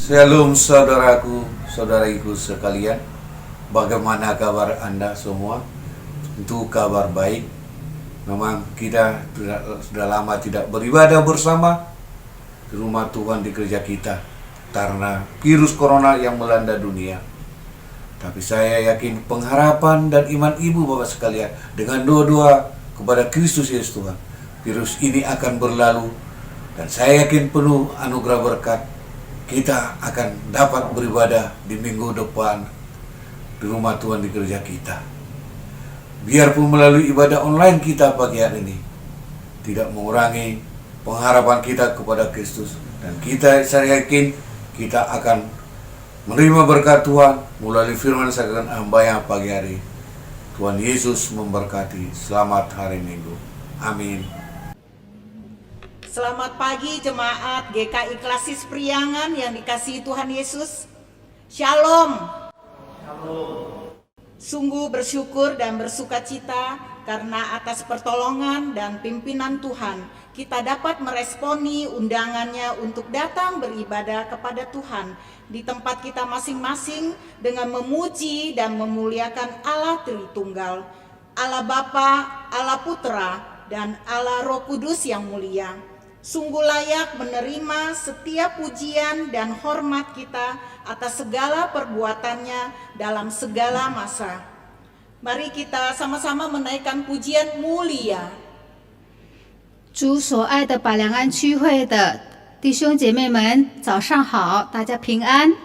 Shalom saudaraku, saudariku sekalian. Bagaimana kabar Anda semua? Tentu kabar baik. Memang kita sudah lama tidak beribadah bersama di rumah Tuhan di gereja kita karena virus corona yang melanda dunia. Tapi saya yakin pengharapan dan iman ibu bapak sekalian dengan doa-doa kepada Kristus Yesus Tuhan, virus ini akan berlalu dan saya yakin penuh anugerah berkat. Kita akan dapat beribadah di minggu depan di rumah Tuhan di gereja kita. Biarpun melalui ibadah online kita pagi hari ini tidak mengurangi pengharapan kita kepada Kristus, dan saya yakin kita akan menerima berkat Tuhan melalui firman sabda hamba-Nya pagi hari. Tuhan Yesus memberkati. Selamat hari Minggu. Amin. Selamat pagi jemaat GKI Klasis Priangan yang dikasihi Tuhan Yesus. Shalom. Sungguh bersyukur dan bersukacita karena atas pertolongan dan pimpinan Tuhan kita dapat meresponi undangannya untuk datang beribadah kepada Tuhan di tempat kita masing-masing dengan memuji dan memuliakan Allah Tritunggal, Allah Bapa, Allah Putra, dan Allah Roh Kudus yang mulia. Sungguh layak menerima setiap pujian dan hormat kita atas segala perbuatannya dalam segala masa. Mari kita sama-sama menaikkan pujian mulia. 主所爱的百良安区会的弟兄姐妹们，早上好，大家平安。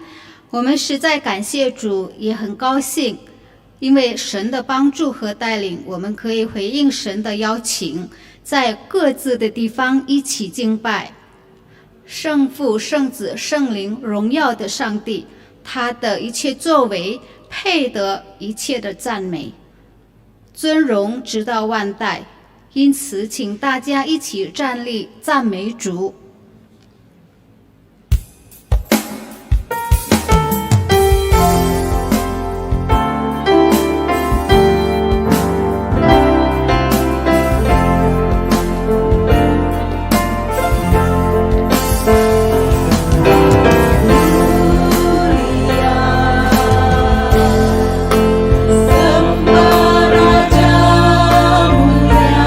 我们实在感谢主，也很高兴，因为神的帮助和带领，我们可以回应神的邀请，在各自的地方一起敬拜圣父、圣子、圣灵荣耀的上帝，他的一切作为配得一切的赞美、尊荣，直到万代。因此，请大家一起站立赞美主。Raja mulia,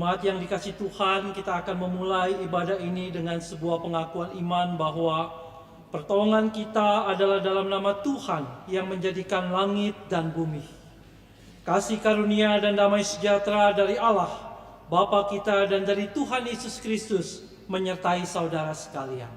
Jemaat yang dikasihi Tuhan, kita akan memulai ibadah ini dengan sebuah pengakuan iman bahwa pertolongan kita adalah dalam nama Tuhan yang menjadikan langit dan bumi. Kasih karunia dan damai sejahtera dari Allah, Bapa kita dan dari Tuhan Yesus Kristus menyertai saudara sekalian.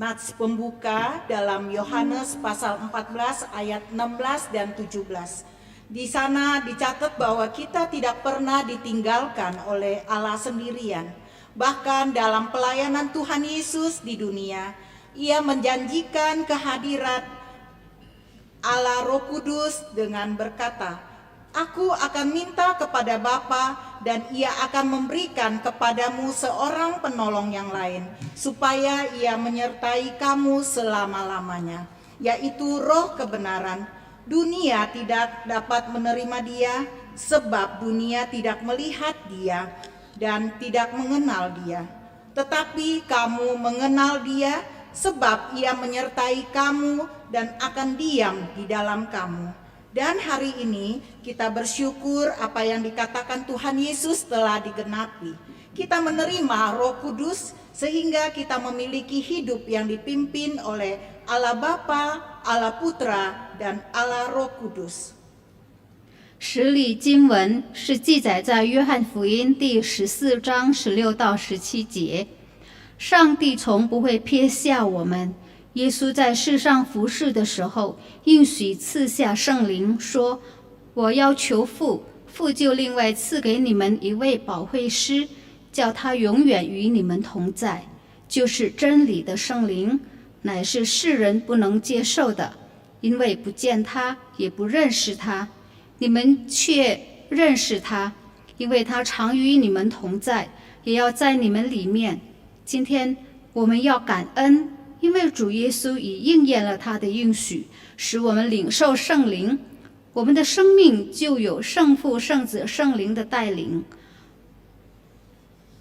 Nats pembuka dalam Yohanes pasal 14 ayat 16 dan 17. Di sana dicatat bahwa kita tidak pernah ditinggalkan oleh Allah sendirian. Bahkan dalam pelayanan Tuhan Yesus di dunia, Ia menjanjikan kehadiran Allah Roh Kudus dengan berkata, Aku akan minta kepada Bapa dan Ia akan memberikan kepadamu seorang penolong yang lain, supaya Ia menyertai kamu selama-lamanya, yaitu Roh kebenaran. Dunia tidak dapat menerima Dia, sebab dunia tidak melihat Dia dan tidak mengenal Dia. Tetapi kamu mengenal Dia, sebab Ia menyertai kamu dan akan diam di dalam kamu. Dan hari ini kita bersyukur apa yang dikatakan Tuhan Yesus telah digenapi. Kita menerima Roh Kudus sehingga kita memiliki hidup yang dipimpin oleh Allah Bapa, Allah Putra, dan Allah Roh Kudus. 实理经文是记载在约翰福音第14章16到17节。上帝从不会撇下我们。耶稣在世上服侍的时候，应许赐下圣灵，说：“我要求父，父就另外赐给你们一位保惠师，叫他永远与你们同在，就是真理的圣灵，乃是世人不能接受的，因为不见他，也不认识他。你们却认识他，因为他常与你们同在，也要在你们里面。”今天我们要感恩。因为主耶稣已应验了他的应许，使我们领受圣灵，我们的生命就有圣父、圣子、圣灵的带领。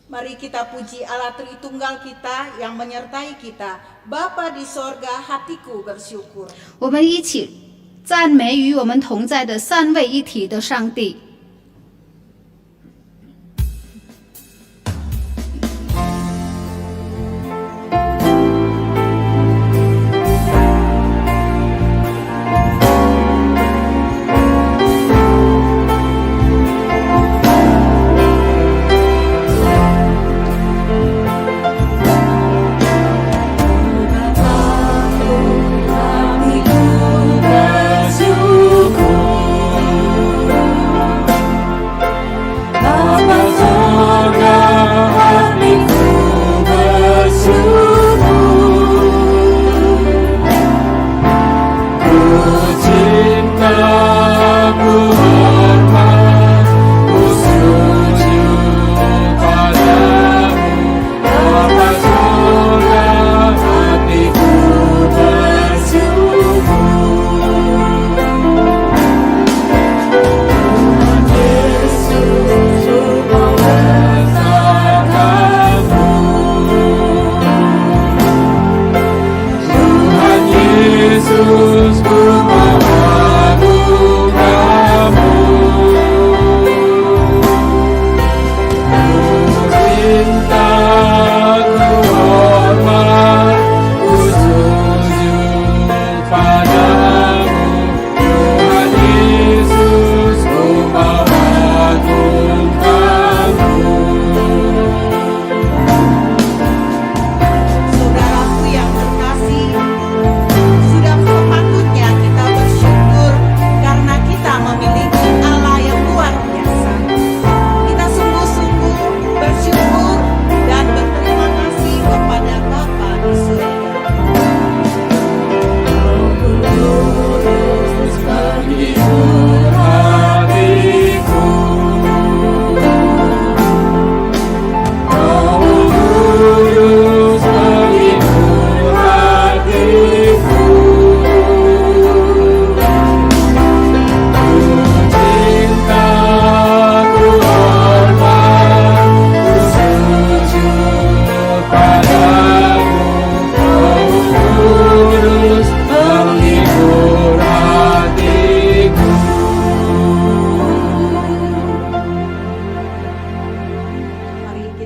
Mari kita puji Allah Tritunggal kita yang menyertai kita. Bapa di sorga, hatiku bersyukur. 我们一起赞美与我们同在的三位一体的上帝。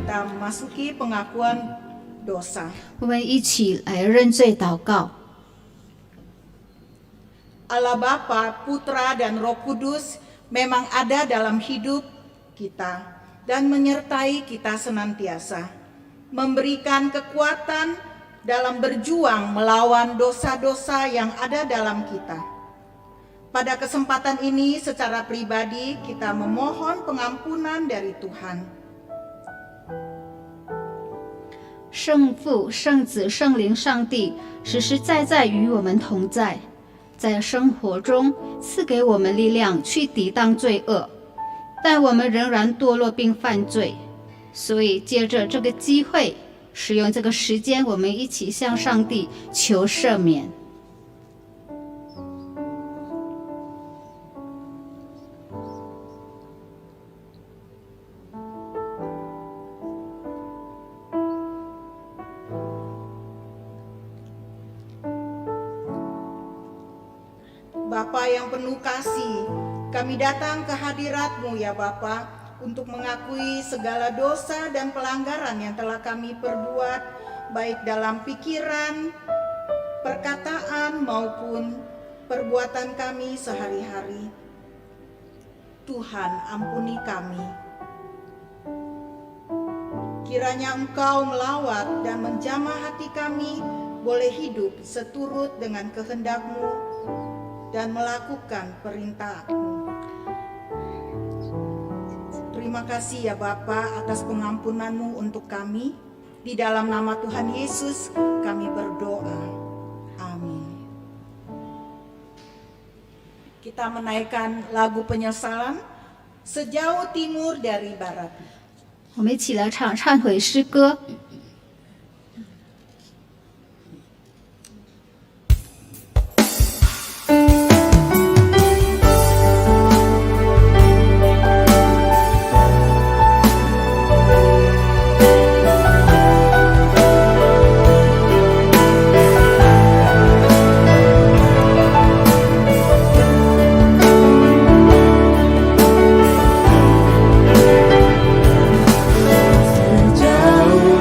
kita memasuki pengakuan dosa. 我们一起来认罪祷告。 Allah Bapa, Putra, dan Roh Kudus memang ada dalam hidup kita dan menyertai kita senantiasa, memberikan kekuatan dalam berjuang melawan dosa-dosa yang ada dalam kita. Pada kesempatan ini secara pribadi kita memohon pengampunan dari Tuhan. 圣父、圣子、圣灵、上帝实实在在与我们同在，在生活中赐给我们力量去抵挡罪恶，但我们仍然堕落并犯罪，所以借着这个机会，使用这个时间，我们一起向上帝求赦免。 Bapa yang penuh kasih, kami datang ke hadirat-Mu ya Bapa, untuk mengakui segala dosa dan pelanggaran yang telah kami perbuat, baik dalam pikiran, perkataan maupun perbuatan kami sehari-hari. Tuhan, ampuni kami. Kiranya Engkau melawat dan menjamah hati kami, boleh hidup seturut dengan kehendak-Mu dan melakukan perintah-Mu. Terima kasih ya Bapa atas pengampunan-Mu untuk kami. Di dalam nama Tuhan Yesus kami berdoa. Amin. Kita menaikkan lagu penyesalan sejauh timur dari barat. 我们一起来唱忏悔诗歌。 Sejauh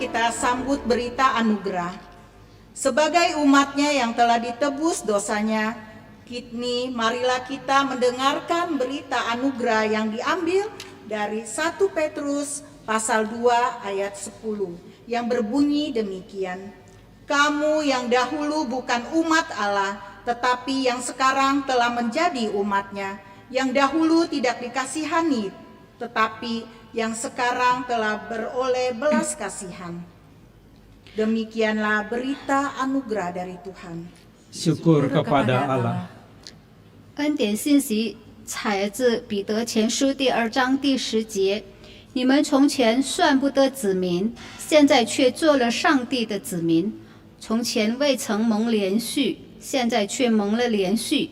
kita sambut berita anugerah. Sebagai umatnya yang telah ditebus dosanya, kini marilah kita mendengarkan berita anugerah yang diambil dari 1 Petrus pasal 2 ayat 10 yang berbunyi demikian. Kamu yang dahulu bukan umat Allah, tetapi yang sekarang telah menjadi umatnya, yang dahulu tidak dikasihani, tetapi yang sekarang telah beroleh belas kasihan. Demikianlah berita anugerah dari Tuhan. Syukur kepada Allah. 恩典信息采自彼得前书第2章第10节。你们从前算不得子民，现在却做了上帝的子民；从前未曾蒙连续，现在却蒙了连续。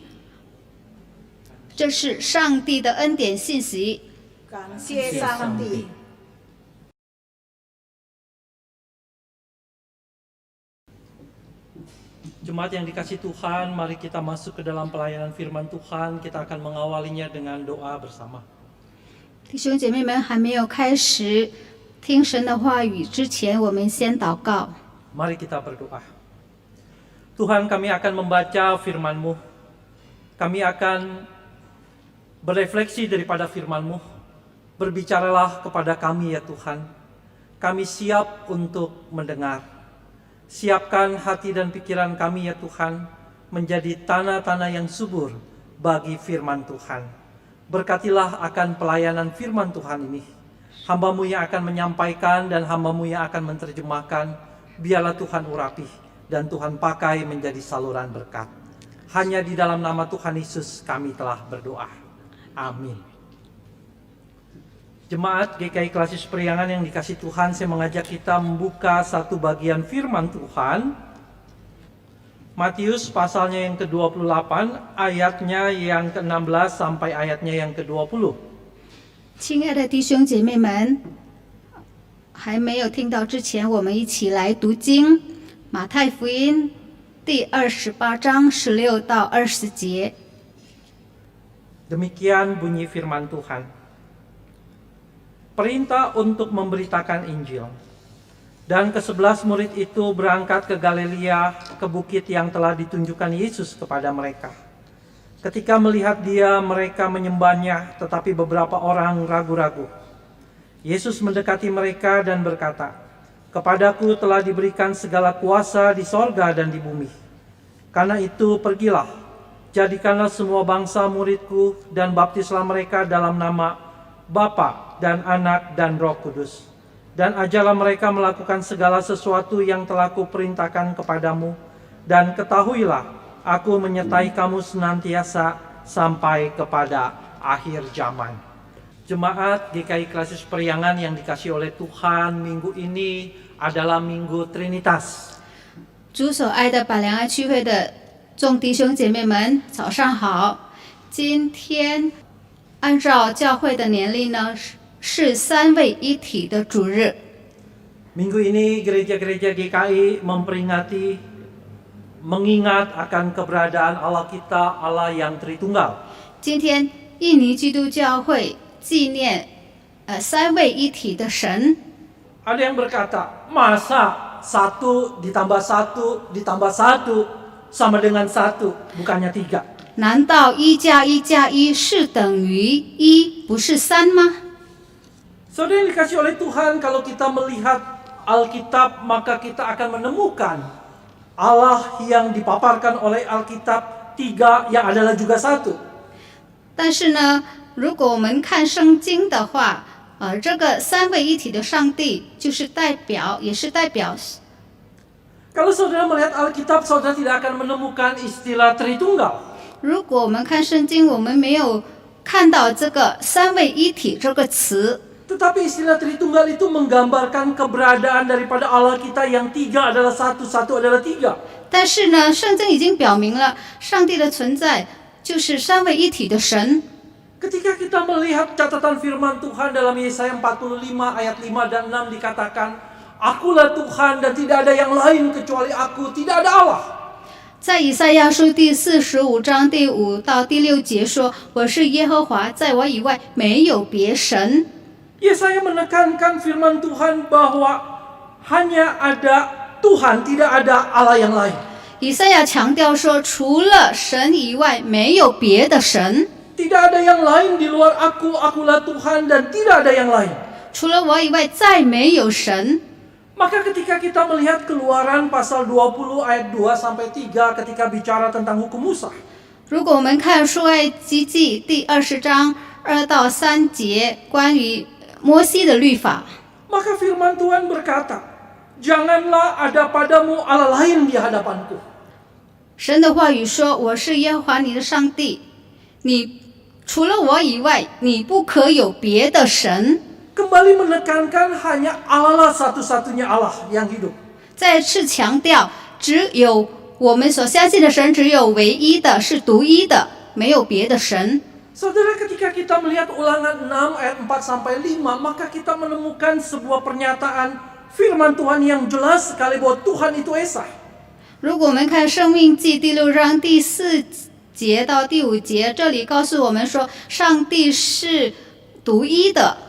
这是上帝的恩典信息。感谢上帝。Jemaat yang dikasih Tuhan, mari kita masuk ke dalam pelayanan firman Tuhan. Kita akan mengawalinya dengan doa bersama. 弟兄姐妹们，还没有开始听神的话语之前，我们先祷告。 Mari kita berdoa. Tuhan, kami akan membaca firman-Mu. Kami akan berefleksi daripada firman-Mu. Berbicaralah kepada kami ya Tuhan. Kami siap untuk mendengar. Siapkan hati dan pikiran kami ya Tuhan, menjadi tanah-tanah yang subur bagi firman Tuhan. Berkatilah akan pelayanan firman Tuhan ini. Hamba-Mu yang akan menyampaikan dan hamba-Mu yang akan menerjemahkan, biarlah Tuhan urapi dan Tuhan pakai menjadi saluran berkat. Hanya di dalam nama Tuhan Yesus kami telah berdoa. Amin. Jemaat GKI Klasis Priangan yang dikasih Tuhan, saya mengajak kita membuka satu bagian firman Tuhan. Matius pasalnya yang ke-28, ayatnya yang ke-16 sampai ayatnya yang ke-20. 亲爱的弟兄姐妹们，还没有听到之前，我们一起来读经。马太福音第28章16到20节。 Demikian bunyi firman Tuhan. Perintah untuk memberitakan Injil. Dan ke-11 murid itu berangkat ke Galilea, ke bukit yang telah ditunjukkan Yesus kepada mereka. Ketika melihat dia, mereka menyembahnya, tetapi beberapa orang ragu-ragu. Yesus mendekati mereka dan berkata, "Kepadaku telah diberikan segala kuasa di sorga dan di bumi. Karena itu pergilah, jadikanlah semua bangsa muridku dan baptislah mereka dalam nama Bapa dan Anak dan Roh Kudus. Dan ajarlah mereka melakukan segala sesuatu yang telah kuperintahkan kepadamu. Dan ketahuilah, aku menyertai kamu senantiasa sampai kepada akhir zaman." Jemaat GKI Klasis Priangan yang dikasih oleh Tuhan, minggu ini adalah Minggu Trinitas. 主所爱的百良爱区会的众弟兄姐妹们，早上好！今天按照教会的年历呢，是三位一体的主日。 Minggu ini gereja-gereja GKI memperingati, mengingat akan keberadaan Allah kita, Allah yang Tritunggal. 今天印尼基督教会纪念三位一体的神。 Ada yang berkata, masa 1 ditambah 1 ditambah 1 sama dengan 1, bukannya 3. 难道1加1加1是等于1，不是3吗？ Saudara yang dikasih oleh Tuhan, kalau kita melihat Alkitab, maka kita akan menemukan Allah yang dipaparkan oleh Alkitab 3 yang adalah juga 1. 但是呢，如果我们看圣经的话，这个三位一体的上帝就是代表，也是代表。 Kalau saudara melihat Alkitab, saudara tidak akan menemukan istilah Tritunggal. 如果我们看圣经，我们没有看到这个三位一体这个词。 Tetapi istilah Tritunggal itu menggambarkan keberadaan daripada Allah kita yang 3 adalah 1, 1 adalah 3. 但是呢，圣经已经表明了上帝的存在就是三位一体的神。 Ketika kita melihat catatan firman Tuhan dalam Yesaya 45 ayat 5 dan 6 dikatakan, "Akulah Tuhan dan tidak ada yang lain kecuali aku, tidak ada Allah." 在以赛亚书第45章第5到第6节说：“我是耶和华，在我以外没有别神。” Yesaya menekankan firman Tuhan bahwa hanya ada Tuhan, tidak ada Allah yang lain. 以赛亚强调说，除了神以外，没有别的神。 Tidak ada yang lain di luar aku, akulah Tuhan dan tidak ada yang lain. 除了我以外，再没有神。 Maka ketika kita melihat Keluaran pasal 20 ayat 2 sampai 3 ketika bicara tentang hukum Musa. 如果我们看出埃及记第20章2到3节关于摩西的律法， Maka firman Tuhan berkata, janganlah ada padamu Allah lain di hadapanku. 神的话语说：“我是耶和华你的上帝，你除了我以外，你不可有别的神。” Kembali menekankan hanya Allah lah satu-satunya Allah yang hidup. 再次强调，只有我们所相信的神，只有唯一的，是独一的，没有别的神。 Saudara, ketika kita melihat Ulangan 6 ayat 4 sampai 5, maka kita menemukan sebuah pernyataan firman Tuhan yang jelas sekali bahwa Tuhan itu Esa. 如果我们看《生命记》第6章第4节到第5节，这里告诉我们说，上帝是独一的。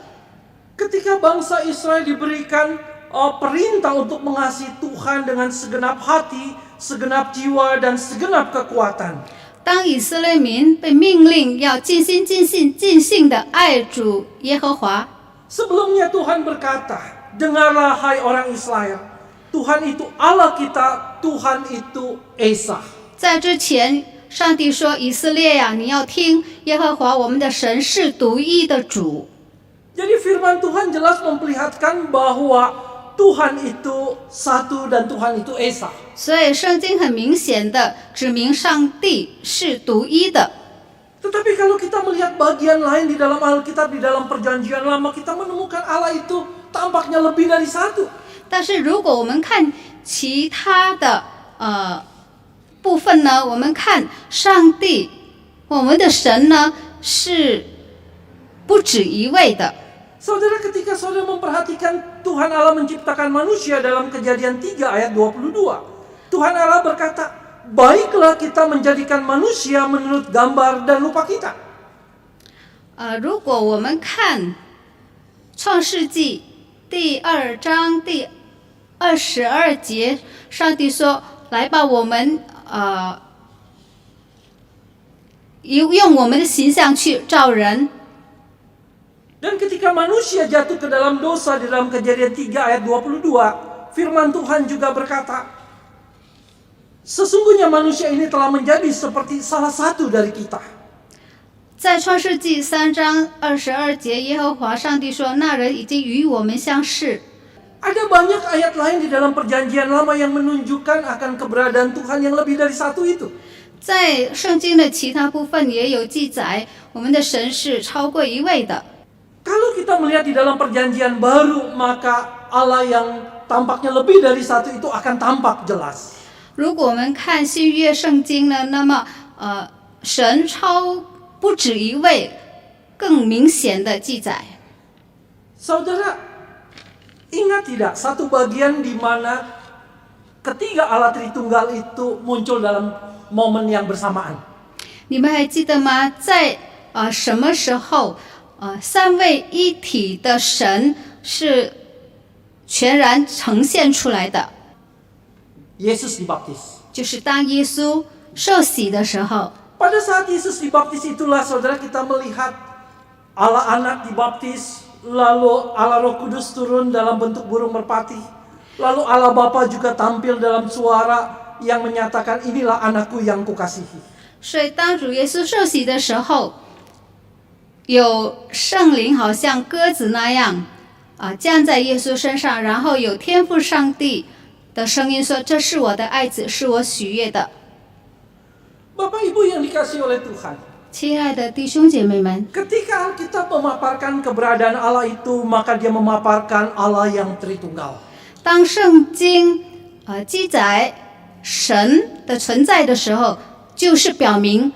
Ketika bangsa Israel diberikan perintah untuk mengasihi Tuhan dengan segenap hati, segenap jiwa, dan segenap kekuatan. 当以色列民被命令要尽心尽性尽性的爱主耶和华， Sebelumnya Tuhan berkata, dengarlah hai orang Israel, Tuhan itu Allah kita, Tuhan itu Esa. 在之前，上帝说：“以色列呀，你要听，耶和华我们的神是独一的主。” Jadi firman Tuhan jelas memperlihatkan bahwa Tuhan itu satu dan Tuhan itu Esa. 所以圣经很明显的指明上帝是独一的。 Tetapi kalau kita melihat bagian lain di dalam Alkitab, di dalam Perjanjian Lama, kita menemukan Allah itu tampaknya lebih dari satu. 但是如果我们看其他的部分呢，我们看上帝，我们的神呢是不止一位的。 Saudara, ketika saudara memperhatikan Tuhan Allah menciptakan manusia dalam Kejadian 3 ayat 22, Tuhan Allah berkata, baiklah kita menjadikan manusia menurut gambar dan rupa kita. 如果我们看创世纪第2章第22节，上帝说：“来吧，我们用我们的形象去造人。” Dan ketika manusia jatuh ke dalam dosa di dalam Kejadian 3 ayat 22, firman Tuhan juga berkata, sesungguhnya manusia ini telah menjadi seperti salah satu dari kita. 在创世纪3章22节，耶和华上帝说：“那人已经与我们相似。” Ada banyak ayat lain di dalam Perjanjian Lama yang menunjukkan akan keberadaan Tuhan yang lebih dari satu itu. 在圣经的其他部分也有记载，我们的神是超过一位的。 Kalau kita melihat di dalam Perjanjian Baru, maka Allah yang tampaknya lebih dari satu itu akan tampak jelas. 如果我们看新约圣经呢，那么神超不止一位，更明显的记载。 Saudara, ingat tidak satu bagian di mana ketiga Allah Tritunggal itu muncul dalam momen yang bersamaan? 你们还记得吗？在什么时候三位一体的神是全然呈现出来的？ Yesus dibaptis. 就是当耶稣受洗的时候。 Pada saat Yesus dibaptis itulah saudara kita melihat Allah Anak dibaptis, lalu Allah Roh Kudus turun dalam bentuk burung merpati, lalu Allah Bapa juga tampil dalam suara yang menyatakan inilah anakku yang kukasihi. 所以当主耶稣受洗的时候，有圣灵好像鸽子那样降在耶稣身上，然后有天父上帝的声音说：“这是我的爱子，是我喜悦的。” Bapak Ibu yang dikasihi oleh Tuhan, 亲爱的弟兄姐妹们， ketika Alkitab memaparkan keberadaan Allah itu, maka dia memaparkan Allah yang Tritunggal. 当圣经记载神的存在的时候，就是表明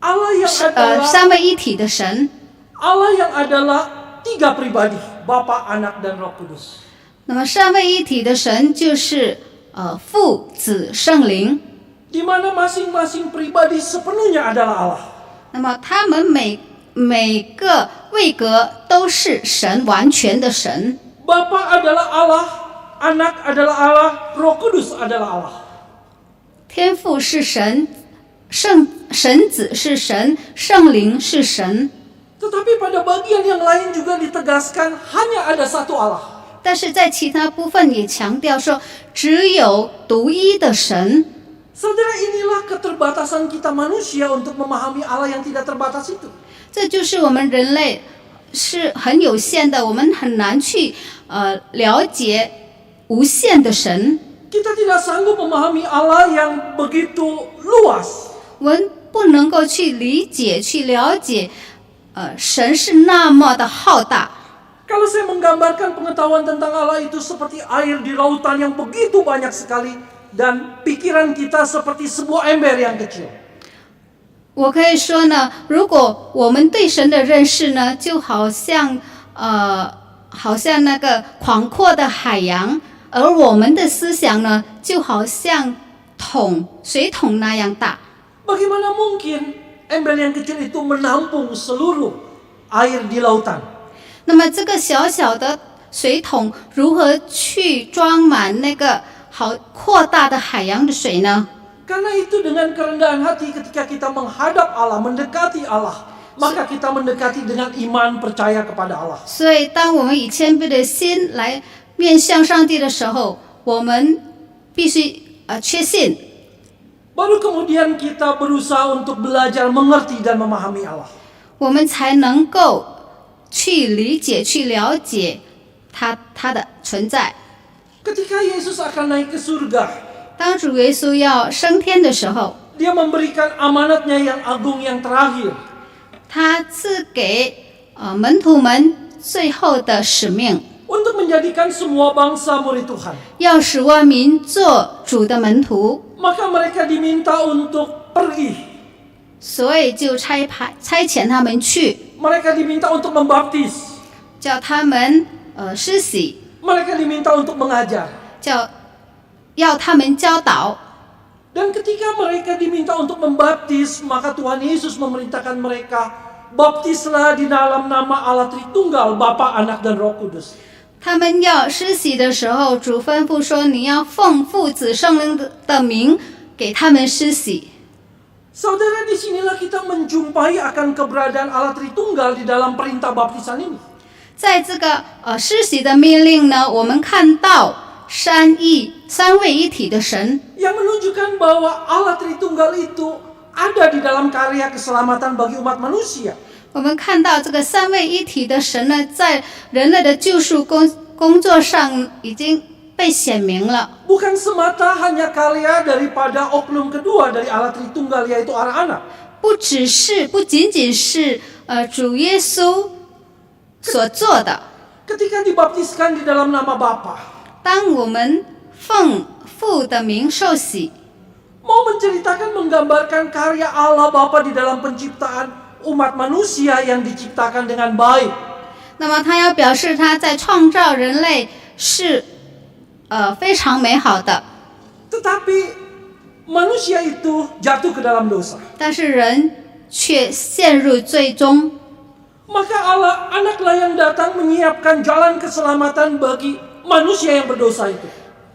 Allah yang adalah 三位一体的神。 Allah yang adalah tiga pribadi, Bapa, Anak, dan Roh Kudus. 那么三位一体的神就是父、子、圣灵。 Di mana masing-masing pribadi sepenuhnya adalah Allah. 那么他们每个位格都是神，完全的神。 Bapa adalah Allah, Anak adalah Allah, Roh Kudus adalah Allah. 天父是神，神子是神，圣灵是神。 Tetapi pada bagian yang lain juga ditegaskan hanya ada satu Allah. 但是在其他部分也强调说，只有独一的神。 Saudara, inilah keterbatasan kita manusia untuk memahami Allah yang tidak terbatas itu. 这就是我们人类是很有限的，我们很难去了解无限的神。 Kita tidak sanggup memahami Allah yang begitu luas. 我们不能够去理解、去了解，神是那么的浩大。 Kalau saya menggambarkan pengetahuan tentang Allah itu seperti air di lautan yang begitu banyak sekali, dan pikiran kita seperti sebuah ember yang kecil. 我可以说呢，如果我们对神的认识呢，就好像那个广阔的海洋，而我们的思想呢，就好像水桶那样大。 Bagaimana mungkin ember yang kecil itu menampung seluruh air di lautan? 那么这个小小的水桶如何去装满那个好扩大的海洋的水呢？ Karena itu dengan kerendahan hati ketika kita menghadap Allah, mendekati Allah, maka kita mendekati dengan iman percaya kepada Allah. 所以，当我们以谦卑的心来面向上帝的时候，我们必须确信。 Baru kemudian kita berusaha untuk belajar mengerti dan memahami Allah. 我们才能够去理解、去了解它的存在。 Ketika Yesus akan naik ke surga, 当主耶稣要升天的时候， Dia memberikan amanatnya yang agung yang terakhir. 他赐给门徒们最后的使命， Untuk menjadikan semua bangsa murid Tuhan. 要使万民做主的门徒， Maka mereka diminta untuk pergi. 所以就差遣他们去， Mereka diminta untuk membaptis. 叫他们施洗， Mereka diminta untuk mengajar. 要他们教导。 Dan ketika mereka diminta untuk membaptis, maka Tuhan Yesus memerintahkan mereka, baptislah di dalam nama Allah Tritunggal, Bapa, Anak, dan Roh Kudus. 他们要施洗的时候，主吩咐说：“你要奉父子圣灵的名给他们施洗。” Saudara, disinilah kita menjumpai akan keberadaan Allah Tritunggal di dalam perintah baptisan ini. 在这个施洗的命令呢，我们看到三位一体的神， Yang menunjukkan bahwa Allah Tritunggal itu ada di dalam karya keselamatan bagi umat manusia. 我们看到这个三位一体的神呢，在人类的救赎工作上已经被显明了。 Bukan semata hanya karya daripada oknum kedua dari Allah Tritunggal, yaitu anak-anak. 不仅仅是主耶稣所做的。 Ketika dibaptiskan di dalam nama Bapa, 当我们奉父的名受洗， mau menceritakan, menggambarkan karya Allah Bapa di dalam penciptaan umat manusia yang diciptakan dengan baik. 那么他要表示他在创造人类是非常美好的， Tetapi manusia itu jatuh ke dalam dosa. 但是人却陷入最终。 Maka Allah Anaklah yang datang menyiapkan jalan keselamatan bagi manusia yang berdosa itu.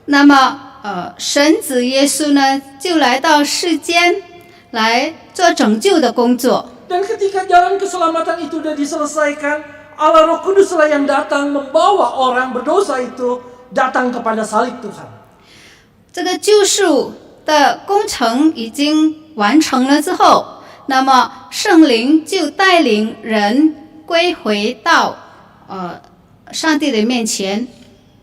那么神子耶稣呢，就来到世间来做拯救的工作。 Dan ketika jalan keselamatan itu sudah diselesaikan, Allah Roh Kuduslah yang datang membawa orang berdosa itu datang kepada salib Tuhan. 这个救赎的工程已经完成了之后，那么圣灵就带领人归回到上帝的面前。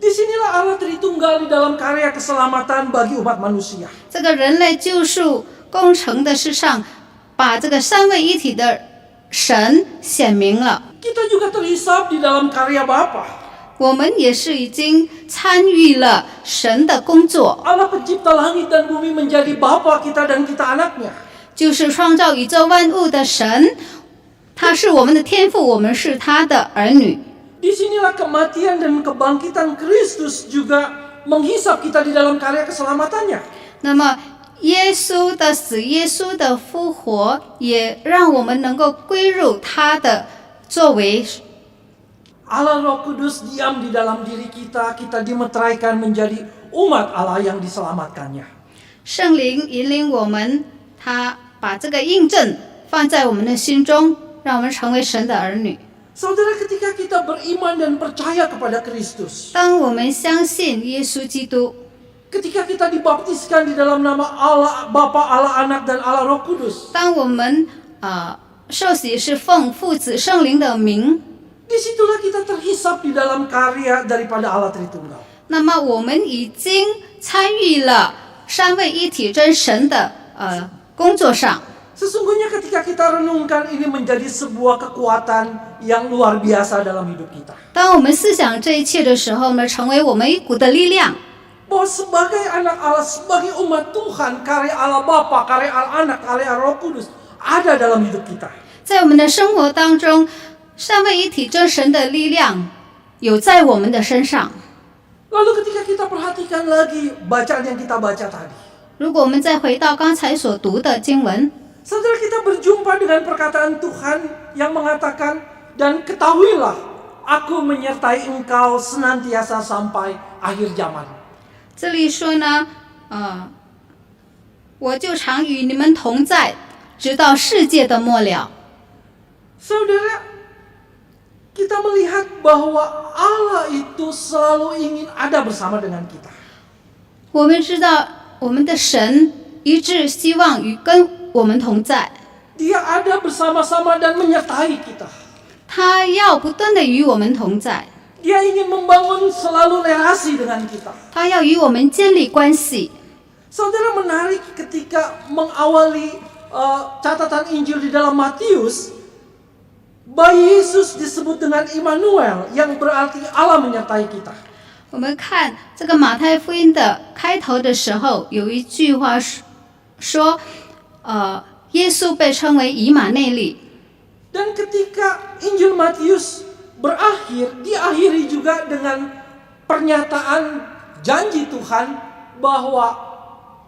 Disinilah Allah Tritunggal di dalam karya keselamatan bagi umat manusia. 这个人类救赎工程的事上，把这个三位一体的神显明了。 Kita juga terhisap di dalam karya Bapa. 我们也是已经参与了神的工作， Allah pencipta langit dan bumi menjadi Bapa kita dan kita anaknya. 就是创造宇宙万物的神，他是我们的天父，我们是他的儿女。 Disinilah kematian dan kebangkitan Kristus juga menghisap kita di dalam karya keselamatannya. 那么耶稣的死，耶稣的复活，也让我们能够归入他的作为。Allah Roh Kudus diam di dalam diri kita, kita dimeteraikan menjadi umat Allah yang diselamatkannya. 圣灵引领我们，他把这个印证放在我们的心中，让我们成为神的儿女。 Saudara, ketika kita beriman dan percaya kepada Kristus, 当我们相信耶稣基督， ketika kita dibaptiskan di dalam nama Allah Bapa, Allah Anak, dan Allah Roh Kudus, 当我们受洗是奉父子圣灵的名， disitulah kita terhisap di dalam karya daripada Allah Tritunggal. 那么我们已经参与了三位一体真神的工作上。 Sesungguhnya ketika kita renungkan, ini menjadi sebuah kekuatan yang luar biasa dalam hidup kita. 当我们思想这一切的时候呢，成为我们一股的力量。 Bahwa sebagai anak Allah, sebagai umat Tuhan, karya Allah Bapa, karya Allah Anak, karya Roh Kudus ada dalam hidup kita. 在我们的生活当中，三位一体真神的力量有在我们的身上。 Lalu ketika kita perhatikan lagi bacaan yang kita baca tadi, 如果我们再回到刚才所读的经文， saudara, kita berjumpa dengan perkataan Tuhan yang mengatakan, dan ketahuilah, aku menyertai engkau senantiasa sampai akhir zaman. 这里说呢，我就常与你们同在，直到世界的末了。 Saudara, kita melihat bahwa Allah itu selalu ingin ada bersama dengan kita. 我们知道我们的神一直希望跟我们同在， Dia ada bersama-sama dan menyertai kita. 他要不断的与我们同在， Dia ingin membangun selalu relasi dengan kita. 他要与我们建立关系。 Saudara, menarik ketika mengawali catatan Injil di dalam Matius, bayi Yesus disebut dengan Immanuel, yang berarti Allah menyertai kita. 我们看这个马太福音的开头的时候，有一句话说，耶稣被称为以马内利。 Dan ketika Injil Matius berakhir, diakhiri juga dengan pernyataan janji Tuhan bahwa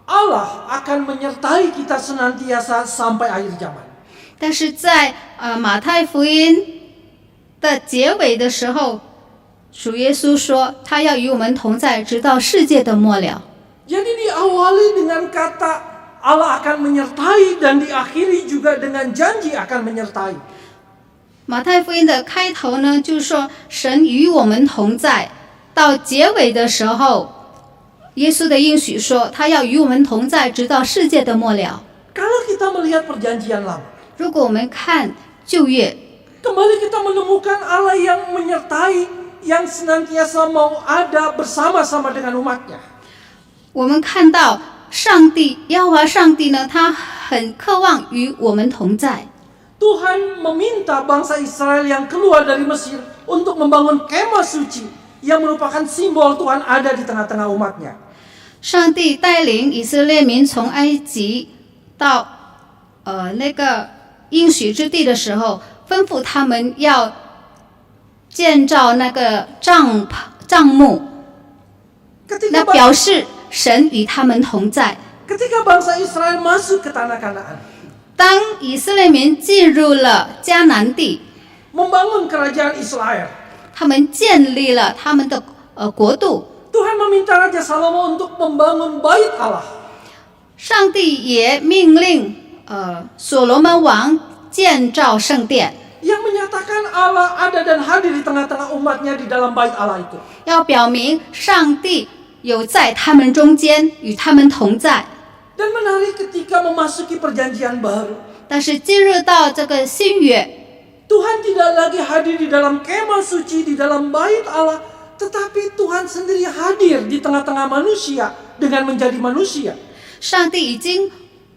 Allah akan menyertai kita senantiasa sampai akhir zaman. 但是在马太福音的结尾的时候，主耶稣说他要与我们同在，直到世界的末了。 Jadi diawali dengan kata Allah akan menyertai dan diakhiri juga dengan janji akan menyertai. 马太福音的开头呢，就是说神与我们同在，到结尾的时候，耶稣的应许说他要与我们同在，直到世界的末了。 Kalau kita melihat perjanjian lama, 如果我们看旧约， kembali kita menemukan Allah yang menyertai, yang senantiasa mau ada bersama-sama dengan umatnya. 我们看到上帝耶和华上帝呢，他很渴望与我们同在。 Tuhan meminta bangsa Israel yang keluar dari Mesir untuk membangun kemah suci yang merupakan simbol Tuhan ada di tengah-tengah umatnya. 上帝带领以色列民从埃及到那个应许之地的时候，吩咐他们要建造那个帐幕， Ketika 那表示神与他们同在。 Ketika bangsa Israel masuk ke tanah Kanaan, 当以色列民进入了迦南地， membangun kerajaan Israel, 他们建立了他们的国度。 Tuhan meminta Raja Salomo untuk membangun bait Allah. 上帝也命令所罗门王建造圣殿， Yang menyatakan Allah ada dan hadir di tengah-tengah umatnya di dalam bait Allah itu. 要表明上帝有在他们中间，与他们同在。 Dan menarik ketika memasuki perjanjian baru, 但是进入到这个新约， Tuhan tidak lagi hadir di dalam kemah suci, di dalam bait Allah, tetapi Tuhan sendiri hadir di tengah-tengah manusia dengan menjadi manusia. 上帝已经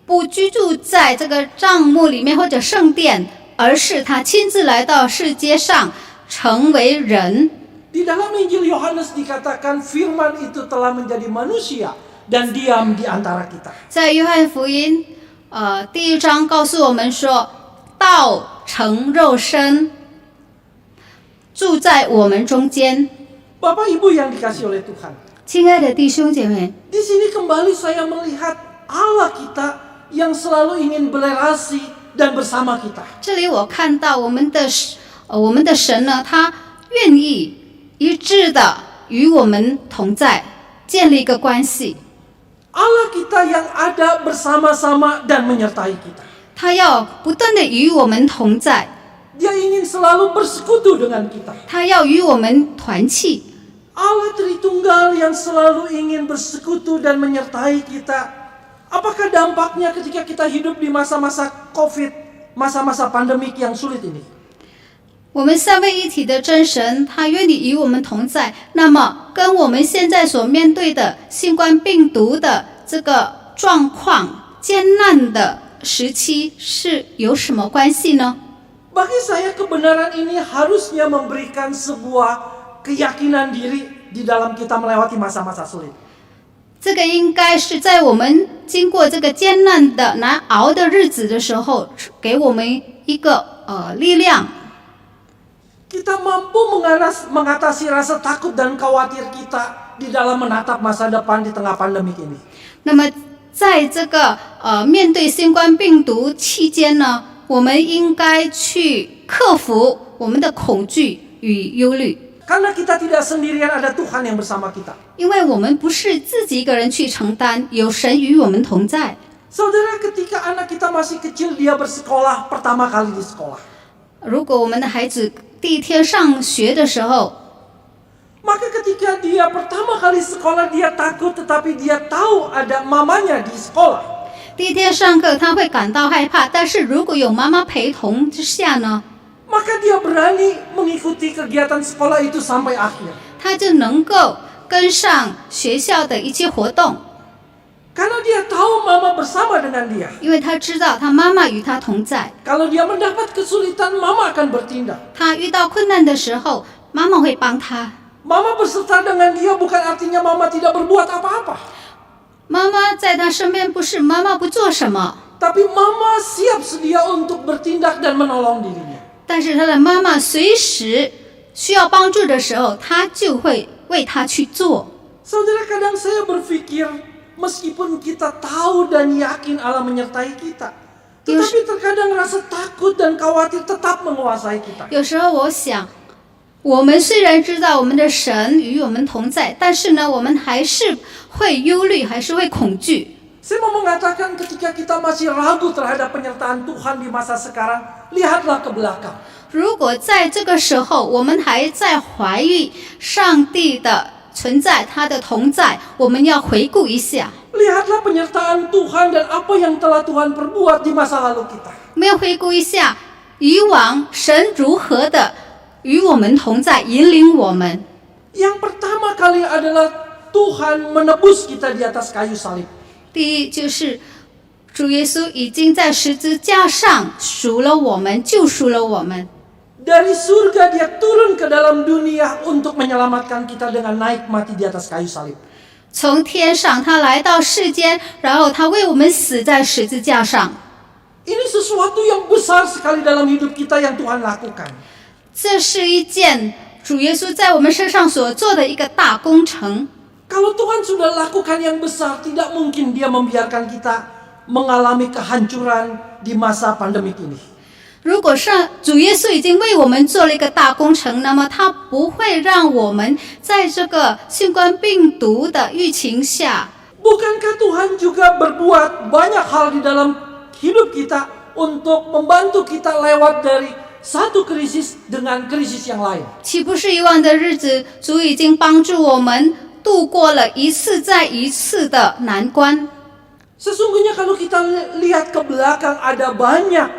不居住在这个帐幕里面或者圣殿，而是他亲自来到世界上，成为人。 Di dalam Injil Yohanes dikatakan firman itu telah menjadi manusia dan diam di antara kita. 在约翰福音第1章告诉我们说，道成肉身，住在我们中间。 Bapak Ibu yang dikasih oleh Tuhan, 亲爱的弟兄姐妹， di sini kembali saya melihat Allah kita yang selalu ingin berelasi dan bersama kita. 这里我看到我们的神呢，他愿意一致的与我们同在，建立一个关系。 Allah kita yang ada bersama-sama dan menyertai kita. 他要不断的与我们同在， Dia ingin selalu bersekutu dengan kita. 他要与我们团契。 Allah Tritunggal yang selalu ingin bersekutu dan menyertai kita. Apakah dampaknya ketika kita hidup di masa-masa COVID, masa-masa pandemik yang sulit ini? 我们三位一体的真神，他愿意与我们同在。那么，跟我们现在所面对的新冠病毒的这个状况、艰难的时期是有什么关系呢？ Bagi saya kebenaran ini harusnya memberikan sebuah keyakinan diri di dalam kita melewati masa-masa sulit. 这个应该是在我们经过这个艰难的难熬的日子的时候，给我们一个力量。 Kita mampu mengatasi rasa takut dan khawatir kita di dalam menatap masa depan di tengah pandemik ini. 那么，在这个面对新冠病毒期间呢，我们应该去克服我们的恐惧与忧虑， Karena kita tidak sendirian, ada Tuhan yang bersama kita. 因为我们不是自己一个人去承担，有神与我们同在。 Saudara, ketika anak kita masih kecil, dia bersekolah pertama kali di sekolah. 如果我们的孩子第一天上学的时候， Maka ketika dia pertama kali sekolah, dia takut, tetapi dia tahu ada mamanya di sekolah. 第一天上课他会感到害怕，但是如果有妈妈陪同之下呢， Maka dia berani mengikuti kegiatan sekolah itu sampai akhir. 他就能够跟上学校的一些活动， Karena dia tahu mama bersama dengan dia. 因为他知道他妈妈与他同在。 Kalau dia mendapat kesulitan, mama akan bertindak. 他遇到困难的时候，妈妈会帮他。 Mama berserta dengan dia bukan artinya mama tidak berbuat apa-apa. 妈妈在他身边，不是妈妈不做什么， Tapi mama siap sedia untuk bertindak dan menolong dirinya. 但是他的妈妈随时需要帮助的时候，他就会为他去做。 Saudara, kadang saya berpikir, meskipun kita tahu dan yakin Allah menyertai kita, tetapi terkadang rasa takut dan khawatir tetap menguasai kita. 有时候我想，我们虽然知道我们的神与我们同在，但是呢，我们还是会忧虑，还是会恐惧。 Saya mau mengatakan ketika kita masih ragu terhadap penyertaan Tuhan di masa sekarang, lihatlah ke belakang. 如果在这个时候我们还在怀疑上帝的存在，他的同在，我们要回顾一下。 Lihatlah penyertaan Tuhan dan apa yang telah Tuhan perbuat di masa lalu kita. 我们要回顾一下以往神如何的与我们同在，引领我们。 Yang pertama kali adalah Tuhan menebus kita di atas kayu salib. 第一就是主耶稣已经在十字架上赎了我们，救赎了我们。 Dari surga dia turun ke dalam dunia untuk menyelamatkan kita dengan naik mati di atas kayu salib. 从天上他来到世间，然后他为我们死在十字架上。 Ini sesuatu yang besar sekali dalam hidup kita yang Tuhan lakukan. 这是一件主耶稣在我们身上所做的一个大工程。 Kalau Tuhan sudah lakukan yang besar, tidak mungkin dia membiarkan kita mengalami kehancuran di masa pandemik ini. 如果主耶稣已经为我们做了一个大工程，那么他不会让我们在这个新冠病毒的疫情下。 Bukankah Tuhan juga berbuat banyak hal di dalam hidup kita untuk membantu kita lewat dari satu krisis dengan krisis yang lain? 岂不是以往的日子，主已经帮助我们度过了一次再一次的难关？ Sesungguhnya kalau kita lihat ke belakang, ada banyak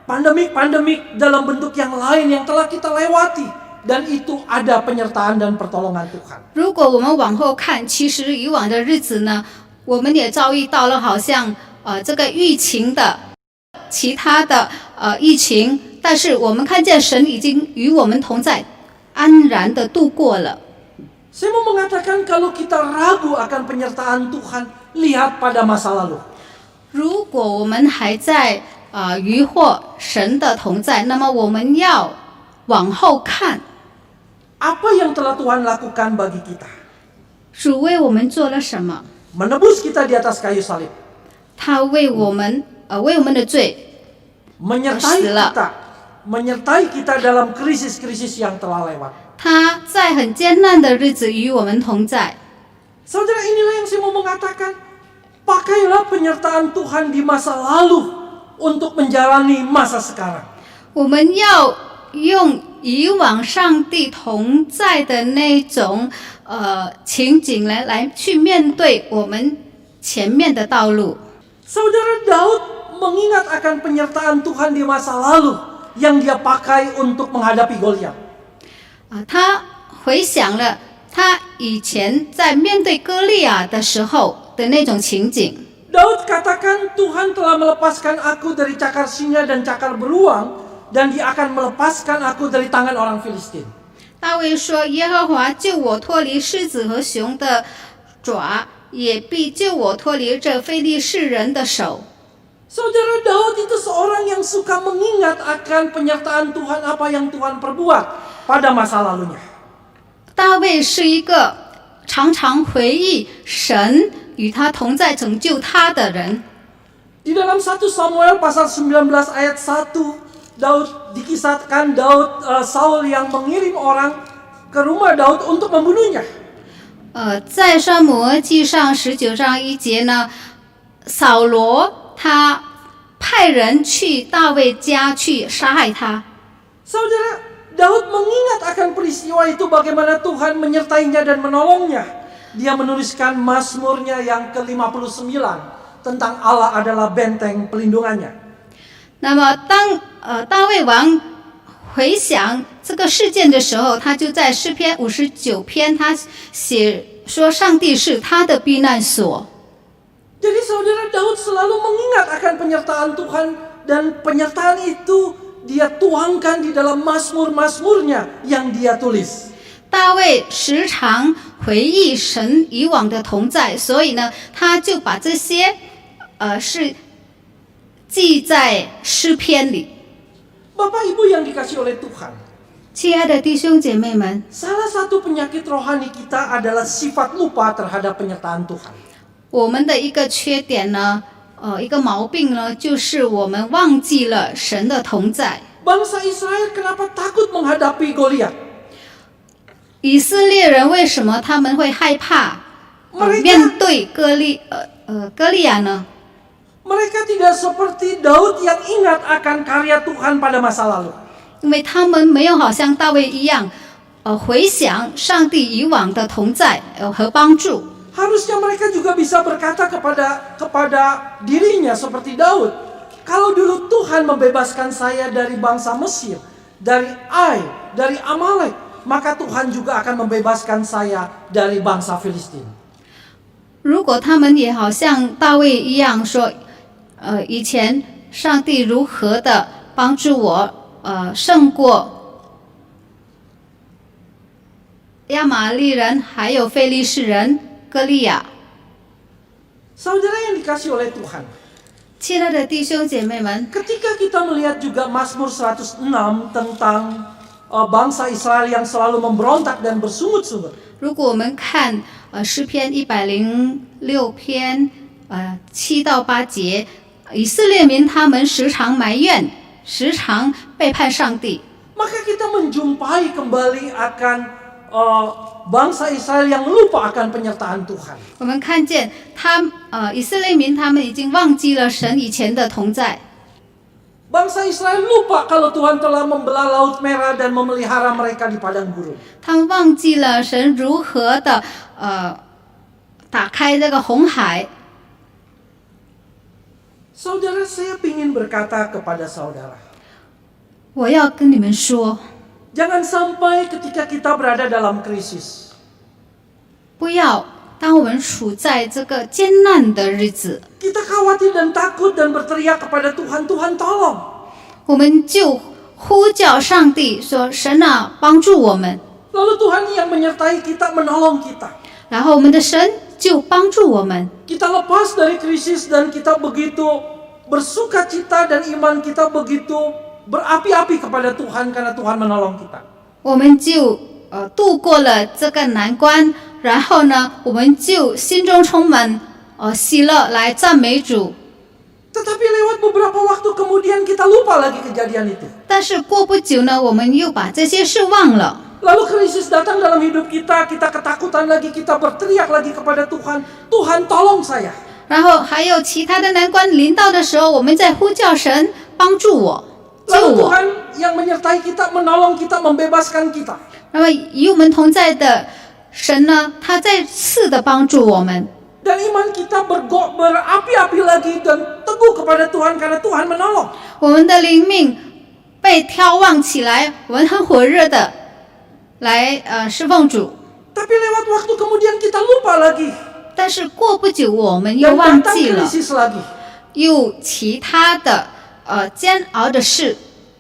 pandemik-pandemik dalam bentuk yang lain yang telah kita lewati. Dan itu ada penyertaan dan pertolongan Tuhan. 如果我们往后看，其实以往的日子呢，我们也遭遇到了好像这个疫情的其他的疫情，但是我们看见神已经与我们同在，安然的度过了。 Saya mau mengatakan kalau kita ragu akan penyertaan Tuhan, lihat pada masa lalu. 如果我们还在疑惑神的同在，那么我们要往后看， Apa yang telah Tuhan lakukan bagi kita? 主为我们做了什么？ Menebus kita di atas kayu salib. 他为我们的罪 Menyertai kita dalam krisis-krisis yang telah lewat. 他在很艰难的日子与我们同在。 Saudara, inilah yang saya mau mengatakan. Pakailah penyertaan Tuhan di masa lalu untuk menjalani masa sekarang. 我们要用以往上帝同在的那种情景来去面对我们前面的道路。 Saudara, Daud mengingat akan penyertaan Tuhan di masa lalu yang dia pakai untuk menghadapi Goliat. 他回想了他以前在面对歌利亚的时候的那种情景。 Daud katakan, Tuhan telah melepaskan aku dari cakar singa dan cakar beruang, dan dia akan melepaskan aku dari tangan orang Filistin. 大卫说：“耶和华救我脱离狮子和熊的爪，也必救我脱离这非利士人的手。” Saudara, Daud itu seorang yang suka mengingat akan penyertaan Tuhan, apa yang Tuhan perbuat pada masa lalunya. 大卫是一个常常回忆神与他同在拯救他的人。 Di dalam 1 Samuel pasal 19 ayat 1, Daud dikisahkan Saul yang mengirim orang ke rumah Daud untuk membunuhnya. 在撒母耳记上19章1节呢，扫罗他派人去大卫家去杀害他。 Saudara, Daud mengingat akan peristiwa itu, bagaimana Tuhan menyertainya dan menolongnya. Dia menuliskan Mazmurnya yang ke-59 tentang Allah adalah benteng pelindungannya. 那么当大卫王回想这个事件的时候，他就在诗篇59篇他写说上帝是他的避难所。 Jadi saudara, Daud selalu mengingat akan penyertaan Tuhan, dan penyertaan itu dia tuangkan di dalam Mazmur-Mazmurnya yang dia tulis. 大卫时常回忆神以往的同在，所以呢，他就把这些是记在诗篇里。 Bapak Ibu yang dikasih oleh Tuhan, 亲爱的弟兄姐妹们， salah satu penyakit rohani kita adalah sifat lupa terhadap penyertaan Tuhan. 我们的一个缺点呢，一个毛病呢，就是我们忘记了神的同在。 Bangsa Israel kenapa takut menghadapi Goliat? 以色列人为什么他们会害怕面对歌利亚呢？ Mereka tidak seperti Daud yang ingat akan karya Tuhan pada masa lalu. 因为他们没有好像大卫一样，回想上帝以往的同在和帮助。 Harusnya mereka juga bisa berkata kepada dirinya seperti Daud, kalau dulu Tuhan membebaskan saya dari bangsa Mesir, dari Ai, dari Amalek, maka Tuhan juga akan membebaskan saya dari bangsa Filistin. 如果他们也好像大卫一样说，以前上帝如何的帮助我，胜过亚玛利人还有非利士人歌利亚。 Saudara yang dikasih oleh Tuhan, 亲爱的弟兄姐妹们， ketika kita melihat juga Mazmur 106 tentang bangsa Israel yang selalu memberontak dan bersungut-sungut. 如果我们看诗篇106篇7到8节，以色列民他们时常埋怨，时常背叛上帝。 Maka kita menjumpai kembali akan bangsa Israel yang lupa akan penyertaan Tuhan. 我们看见以色列民他们已经忘记了神以前的同在。 Bangsa Israel lupa kalau Tuhan telah membelah Laut Merah dan memelihara mereka di padang gurun. 他们忘记了神如何的打开这个红海。 Saudara, saya ingin berkata kepada saudara, 我要跟你们说， jangan sampai ketika kita berada dalam krisis, 不要当我们处在这个艰难的日子， kita khawatir dan takut dan berteriak kepada Tuhan, Tuhan tolong. 我们就呼叫上帝说：“神啊，帮助我们。” Lalu Tuhan yang menyertai kita, menolong kita. 然后我们的神就帮助我们。 Kita lepas dari krisis dan kita begitu bersuka cita dan iman kita begitu berapi-api kepada Tuhan karena Tuhan menolong kita. 我们就度过了这个难关，然后呢，我们就心中充满喜乐来赞美主。 Tetapi lewat beberapa waktu kemudian kita lupa lagi kejadian itu. 但是过不久呢，我们又把这些事忘了。Lalu krisis datang dalam hidup kita, kita ketakutan lagi, kita berteriak lagi kepada Tuhan, Tuhan tolong saya. 然后还有其他的难关临到的时候，我们在呼叫神帮助我、救 Lalu 我。 Tuhan yang menyertai kita, menolong kita, membebaskan kita. 那么与我们同在的神呢，他再次的帮助我们， Dan iman kita berapi-api lagi dan teguh kepada Tuhan karena Tuhan menolong. 我们的灵命被挑旺起来，我们很火热的来侍奉主。 Tapi lewat waktu kemudian kita lupa lagi. 但是过不久，我们又 Dan 忘 datang 记了， krisis lagi. 又其他的煎熬的事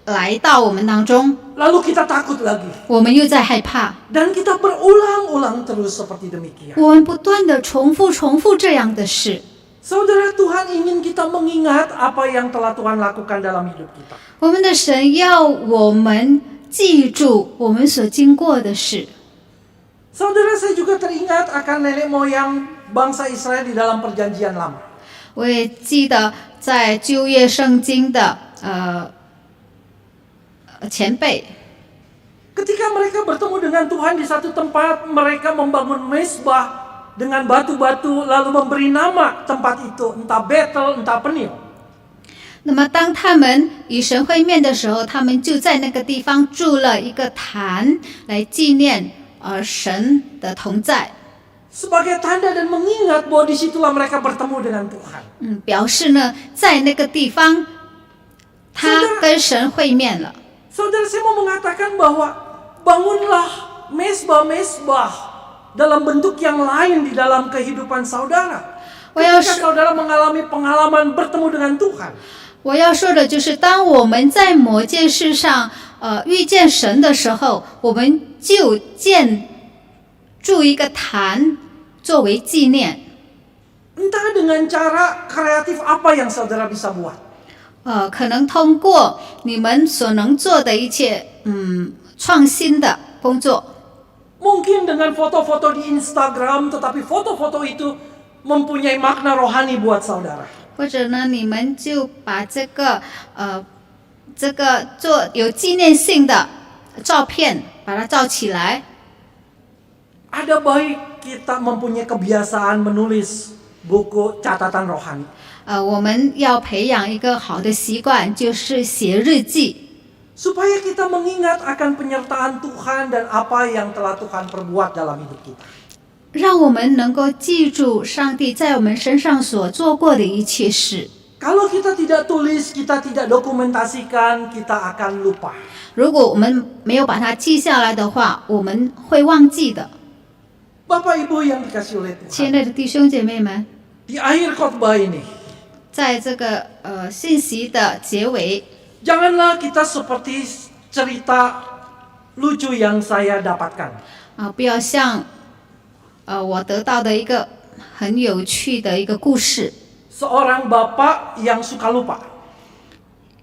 来到我们当中， Lalu kita takut lagi. 我们又在害怕， Dan kita berulang-ulang terus seperti demikian. 我们不断的重复这样的事。 Saudara, Tuhan ingin kita mengingat apa yang telah Tuhan lakukan dalam hidup kita. 我们的神要我们记住我们所经过的事。 Saudara, saya juga teringat akan nenek moyang bangsa Israel di dalam perjanjian lama. 我也记得在旧约圣经的前辈， Ketika mereka bertemu dengan Tuhan di satu tempat, mereka membangun mezbah dengan batu-batu lalu memberi nama tempat itu, entah Betel, entah Penil. 那么当他们与神会面的时候，他们就在那个地方筑了一个坛来纪念神的同在。 Sebagai tanda dan mengingat bahwa disitulah mereka bertemu dengan Tuhan. 表示呢，在那个地方，他跟神会面了。 Saudara, saya mau mengatakan bahwa bangunlah mezbah-mezbah dalam bentuk yang lain di dalam kehidupan saudara. Ketika saudara mengalami pengalaman bertemu dengan Tuhan. 我要说的就是，当我们在某件事上遇见神的时候，我们就建筑一个坛作为纪念。 Entah dengan cara kreatif apa yang saudara bisa buat. 可能通过你们所能做的一切创新的工作， Mungkin dengan foto-foto di Instagram, tetapi foto-foto itu mempunyai makna rohani buat saudara. 或者呢，你们就把这个做有纪念性的照片，把它照起来。 Ada baik kita mempunyai kebiasaan menulis buku catatan rohani. 我们要培养一个好的习惯，就是写日记， Supaya kita mengingat akan penyertaan Tuhan dan apa yang telah Tuhan perbuat dalam hidup kita. 让我们能够记住上帝在我们身上所做过的一切事。 Kalau kita tidak tulis, kita tidak dokumentasikan, kita akan lupa. 如果我们没有把它记下来的话，我们会忘记的。 Bapak Ibu yang dikasih oleh 亲 Tuhan, 爱的弟兄姐妹们， di akhir khotbah ini, 在这个信息的结尾， janganlah kita seperti cerita lucu yang saya dapatkan. 不要像我得到的一个很有趣的一个故事。 Seorang bapak yang suka lupa.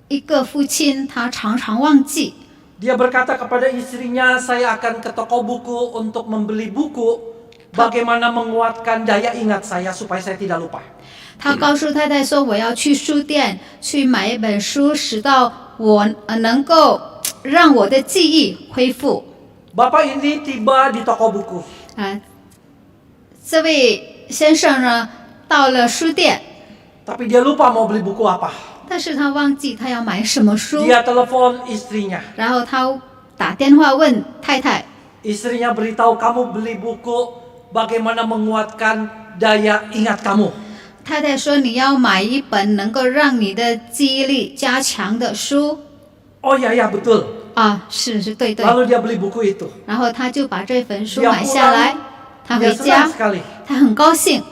一个父亲他常常忘记， Dia berkata kepada istrinya, saya akan ke toko buku untuk membeli buku bagaimana menguatkan daya ingat saya supaya saya tidak lupa. 他告诉太太说：“我要去书店去买一本书，使到我能够让我的记忆恢复。” Bapak ini tiba di toko buku. 这位先生呢，到了书店， Tapi dia lupa mau beli buku apa. 但是他忘记他要买什么书， Dia telepon istrinya. 然后他打电话问太太， Istrinya beritahu, kamu beli buku bagaimana menguatkan daya ingat kamu. 太太说你要买一本能够让你的记忆力加强的书。 Oh ya ya betul. 是对对。 Lalu dia beli buku itu. 然后他就把这本书买下来，他 Dia 回家 senang，sekali. 他很高兴。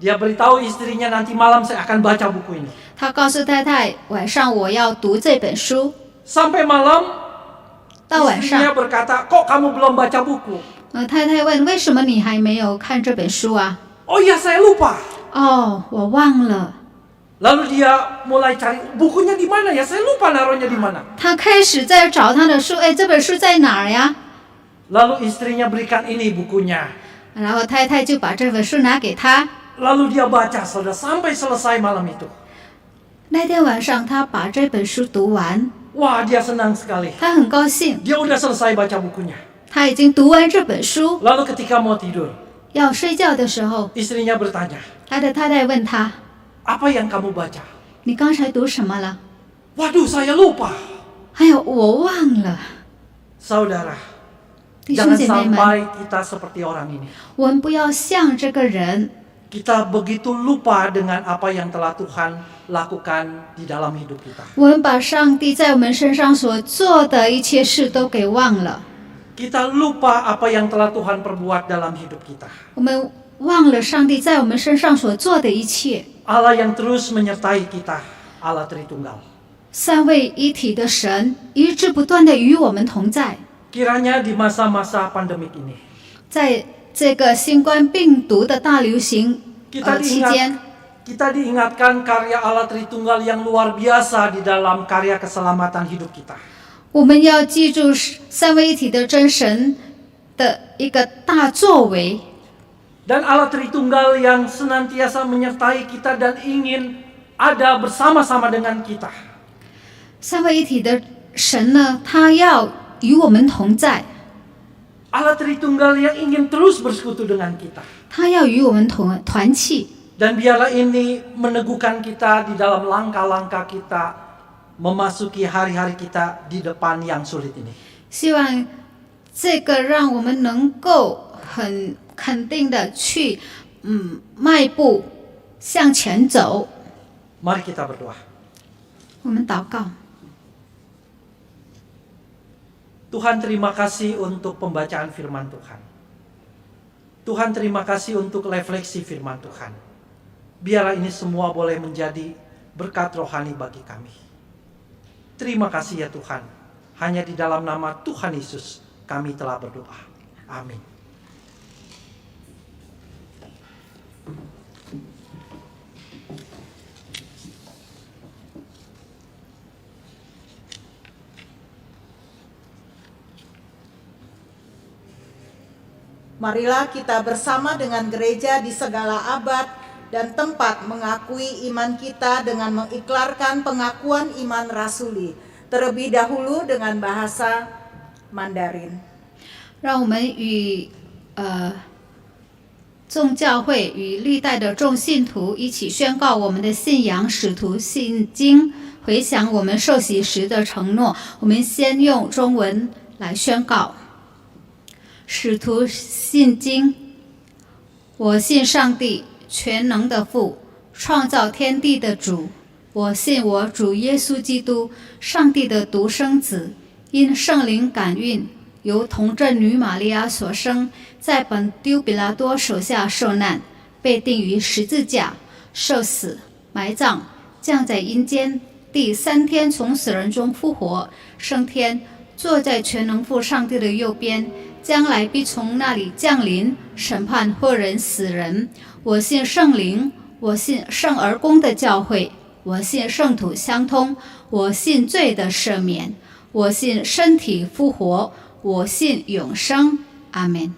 Dia beritahu istrinya, nanti malam saya akan baca buku ini. 他告诉太太，晚上我要读这本书。 Sampai malam, 到晚 istrinya 上， berkata, kok kamu belum baca buku? 太太问为什么你还没有看这本书啊？ Oh iya, saya lupa. 我忘了。 Lalu dia mulai cari bukunya di mana ya? Saya lupa naruhnya di mana. 他开始在找他的书，这本书在哪儿呀？ Lalu istrinya berikan ini bukunya. 然后太太就把这本书拿给他。 Lalu dia baca saudara sampai selesai malam itu. 那天晚上他把这本书读完， Wah, dia senang sekali. 他很高兴， Dia udah selesai baca bukunya. 他已经读完这本书， Lalu ketika mau tidur, 要睡觉的时候， istrinya bertanya, 他的太太问他 apa yang kamu baca?：“ 你刚才读什么了 Waduh, saya lupa.？” 哎呦，我忘了。 Saudara, 弟兄 jangan 姐妹们， sampai kita seperti orang ini. 我们不要像这个人， Kita begitu lupa dengan apa yang telah Tuhan lakukan di dalam hidup kita. 我们把上帝在我们身上所做的一切事都给忘了， Kita lupa apa yang telah Tuhan perbuat dalam hidup kita. 我们忘了上帝在我们身上所做的一切。 Allah yang terus menyertai kita, Allah Tritunggal. 三位一体的神一直不断的与我们同在， Kiranya di masa-masa pandemik ini, 在这个新冠病毒的大流行 kita 期间， kita diingatkan karya Allah Tritunggal yang luar biasa di dalam karya keselamatan hidup kita. 我们要记住三位一体的真神的一个大作为， Dan Allah Tritunggal yang senantiasa menyertai kita dan ingin ada bersama-sama dengan kita. 三位一体的神呢，他要与我们同在， Allah Tritunggal yang ingin terus bersekutu dengan kita. 他要与我们团契。 Dan biarlah ini meneguhkan kita di dalam langkah-langkah kita memasuki hari-hari kita di depan yang sulit ini. 希望这个让我们能够很肯定的去迈步向前走。 Mari kita berdoa. 我们祷告， Tuhan, terima kasih untuk pembacaan firman Tuhan. Tuhan, terima kasih untuk refleksi firman Tuhan. Biarlah ini semua boleh menjadi berkat rohani bagi kami. Terima kasih ya Tuhan. Hanya di dalam nama Tuhan Yesus kami telah berdoa. Amin. Marilah kita bersama dengan gereja di segala abad dan tempat mengakui iman kita dengan mengiklarkan pengakuan iman rasuli, terlebih dahulu dengan bahasa Mandarin. 让我们与众教会与历代的众信徒一起宣告我们的信仰，使徒信经，回想我们受洗时的承诺。我们先用中文来宣告。使徒信经，我信上帝全能的父，创造天地的主。我信我主耶稣基督，上帝的独生子，因圣灵感孕，由童贞女玛利亚所生，在本丢比拉多手下受难，被钉于十字架，受死，埋葬，降在阴间，第3天从死人中复活，升天，坐在全能父上帝的右边。将来必从那里降临，审判活人死人。我信圣灵，我信圣而公的教会，我信圣土相通，我信罪的赦免，我信身体复活，我信永生。阿门。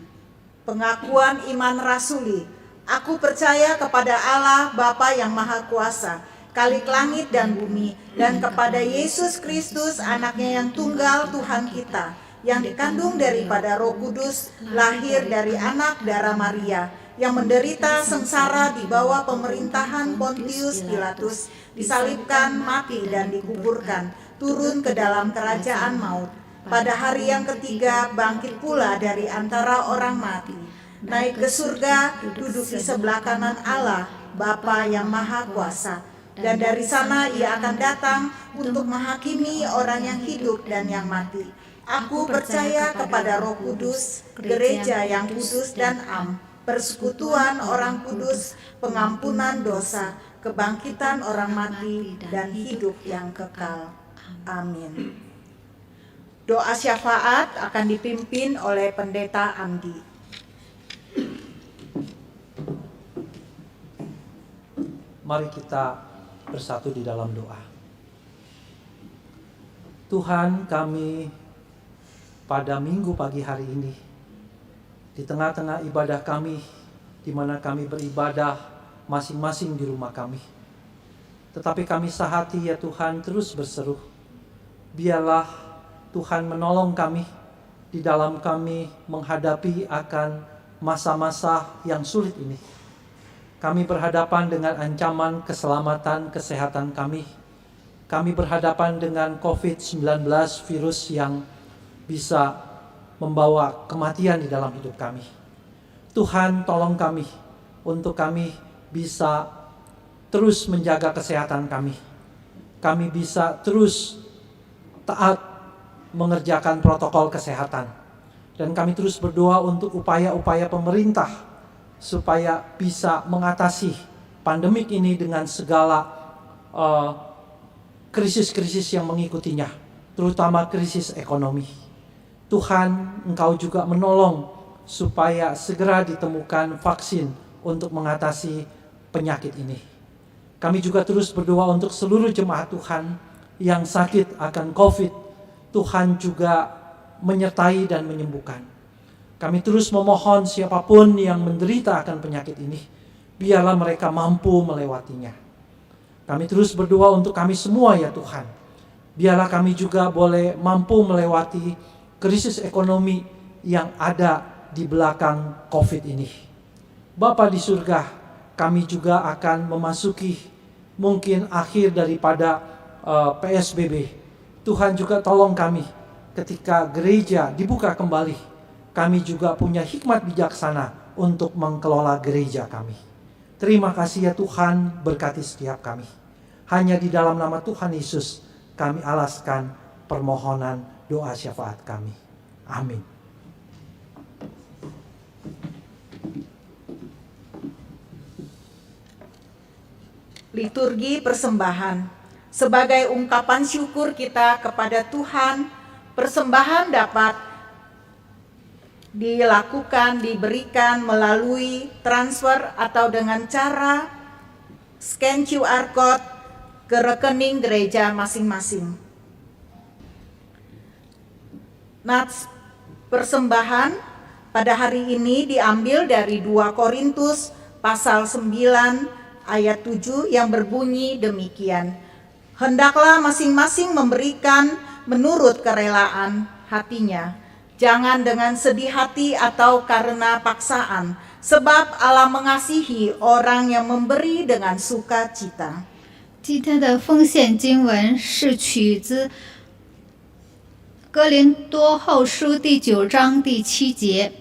Pengakuan iman rasuli. Aku percaya kepada Allah Bapa yang Maha Kuasa, Khalik langit dan bumi, dan kepada Yesus Kristus, anaknya yang tunggal Tuhan kita, yang dikandung daripada Roh Kudus, lahir dari anak darah Maria, yang menderita sengsara di bawah pemerintahan Pontius Pilatus, disalibkan, mati dan dikuburkan, turun ke dalam kerajaan maut. Pada hari yang ketiga bangkit pula dari antara orang mati, naik ke surga, duduk di sebelah kanan Allah, Bapa yang Maha Kuasa. Dan dari sana ia akan datang untuk menghakimi orang yang hidup dan yang mati. Aku percaya kepada Roh Kudus, gereja yang kudus dan am, persekutuan orang kudus, pengampunan dosa, kebangkitan orang mati, dan hidup yang kekal. Amin. Doa syafaat akan dipimpin oleh Pendeta Amdi. Mari kita bersatu di dalam doa. Tuhan, kami pada minggu pagi hari ini, di tengah-tengah ibadah kami, di mana kami beribadah masing-masing di rumah kami. Tetapi kami sehati ya Tuhan terus berseru, biarlah Tuhan menolong kami di dalam kami menghadapi akan masa-masa yang sulit ini. Kami berhadapan dengan ancaman keselamatan kesehatan kami. Kami berhadapan dengan COVID-19, virus yang bisa membawa kematian di dalam hidup kami. Tuhan, tolong kami untuk kami bisa terus menjaga kesehatan kami. Kami bisa terus taat mengerjakan protokol kesehatan. Dan kami terus berdoa untuk upaya-upaya pemerintah supaya bisa mengatasi pandemik ini dengan segala krisis-krisis yang mengikutinya, terutama krisis ekonomi. Tuhan, Engkau juga menolong supaya segera ditemukan vaksin untuk mengatasi penyakit ini. Kami juga terus berdoa untuk seluruh jemaat Tuhan yang sakit akan COVID. Tuhan juga menyertai dan menyembuhkan. Kami terus memohon siapapun yang menderita akan penyakit ini, biarlah mereka mampu melewatinya. Kami terus berdoa untuk kami semua ya Tuhan. Biarlah kami juga boleh mampu melewati krisis ekonomi yang ada di belakang COVID ini. Bapa di surga, kami juga akan memasuki mungkin akhir daripada PSBB. Tuhan juga tolong kami ketika gereja dibuka kembali. Kami juga punya hikmat bijaksana untuk mengelola gereja kami. Terima kasih ya Tuhan, berkati setiap kami. Hanya di dalam nama Tuhan Yesus kami alaskan permohonan doa syafaat kami. Amin. Liturgi persembahan. Sebagai ungkapan syukur kita kepada Tuhan, persembahan dapat dilakukan, diberikan melalui transfer atau dengan cara scan QR code ke rekening gereja masing-masing. Nats persembahan pada hari ini diambil dari 2 Korintus pasal 9 ayat 7 yang berbunyi demikian. Hendaklah masing-masing memberikan menurut kerelaan hatinya, jangan dengan sedih hati atau karena paksaan, sebab Allah mengasihi orang yang memberi dengan sukacita. 今天的奉献经文是取自哥林多后书第9章第7节，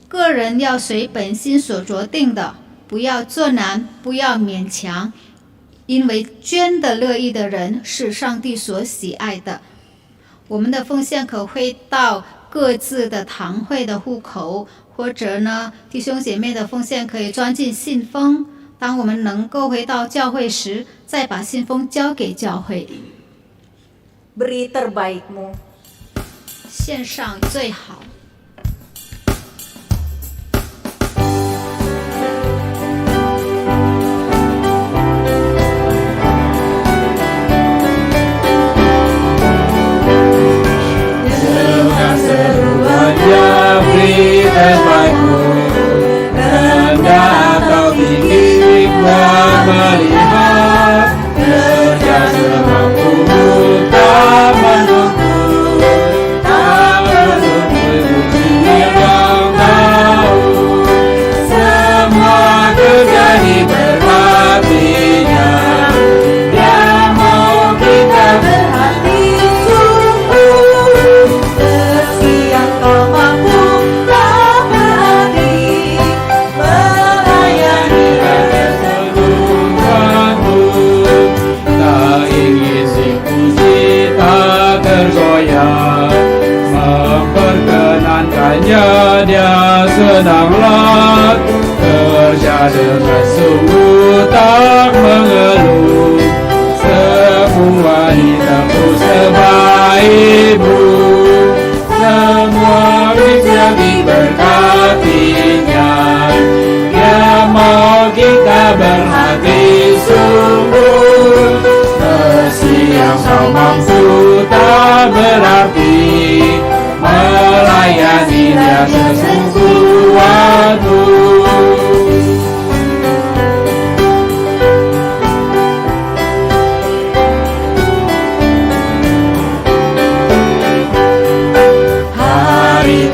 个人要随本心所酌定的，不要作难，不要勉强，因为捐的乐意的人是上帝所喜爱的。我们的奉献可汇到各自的堂会的户口，或者呢，弟兄姐妹的奉献可以装进信封。当我们能够回到教会时，再把信封交给教会。 Beri terbaikmu. 献上最好。 Dia senanglah kerja dengan sungguh tak mengeluh, semua ditempuh sebaik-ibu, semua bisa diberkatinya. Dia mau kita berhati sungguh, kasih yang kau mampu tak berarti, melayani dia sesungguhnya. Hari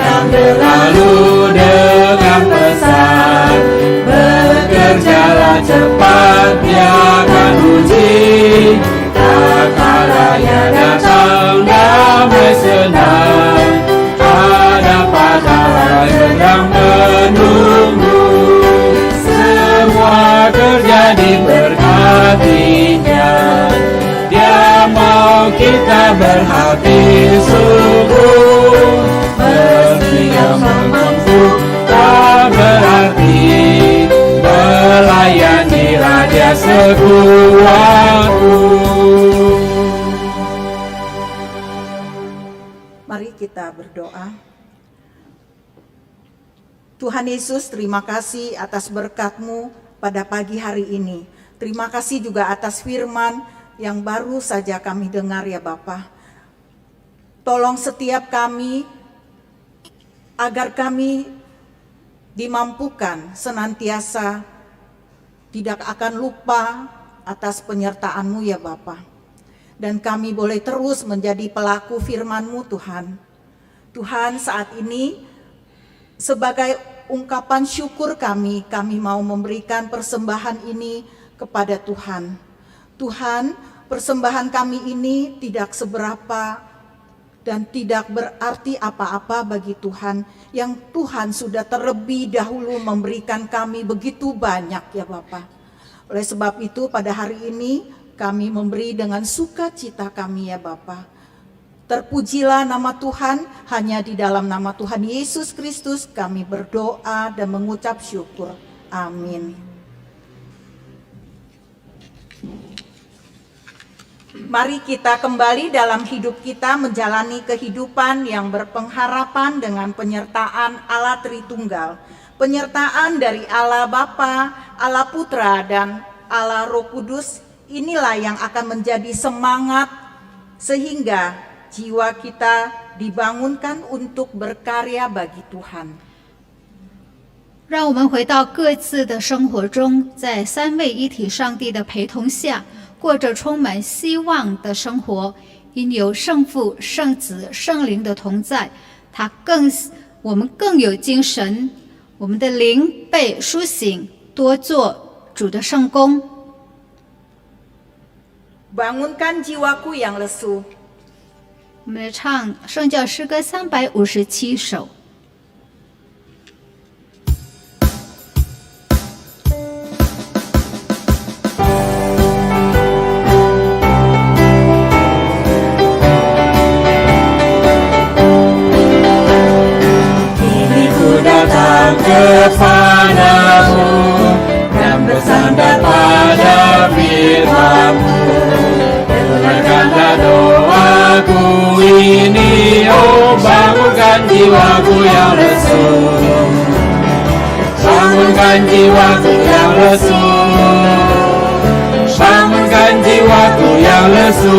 cepat dia akan uji. Tak kala ia datang damai senang, ada pada sedang menunggu. Semua terjadi berkatinya. Dia mau kita berhati sungguh, meski yang mampu tak berarti, melayani Raja sekuatku. Mari kita berdoa. Tuhan Yesus, terima kasih atas berkat-Mu pada pagi hari ini. Terima kasih juga atas firman yang baru saja kami dengar ya Bapa. Tolong setiap kami agar kami dimampukan senantiasa tidak akan lupa atas penyertaan-Mu ya Bapa. Dan kami boleh terus menjadi pelaku firman-Mu Tuhan. Tuhan, saat ini sebagai ungkapan syukur kami mau memberikan persembahan ini kepada Tuhan. Tuhan, persembahan kami ini tidak seberapa dan tidak berarti apa-apa bagi Tuhan, yang Tuhan sudah terlebih dahulu memberikan kami begitu banyak ya Bapa. Oleh sebab itu pada hari ini kami memberi dengan sukacita kami ya Bapa. Terpujilah nama Tuhan, hanya di dalam nama Tuhan Yesus Kristus kami berdoa dan mengucap syukur. Amin. Mari kita kembali dalam hidup kita menjalani kehidupan yang berpengharapan dengan penyertaan Allah Tritunggal. Penyertaan dari Allah Bapa, Allah Putra, dan Allah Roh Kudus. Inilah yang akan menjadi semangat sehingga jiwa kita dibangunkan untuk berkarya bagi Tuhan. 让我们回到各自的生活中，在三位一体上帝的陪同下，过着充满希望的生活。因有圣父、圣子、圣灵的同在，我们更有精神，我们的灵被苏醒，多做主的圣工。 Bangunkan jiwaku yang lesu. 我们来唱圣教诗歌357首。 Kini ku datang kepadamu dan bersandar pada firman-Mu. Dengarkanlah doaku ini, oh bangunkan jiwaku yang lesu. Bangunkan jiwaku yang lesu. Bangunkan jiwaku yang lesu.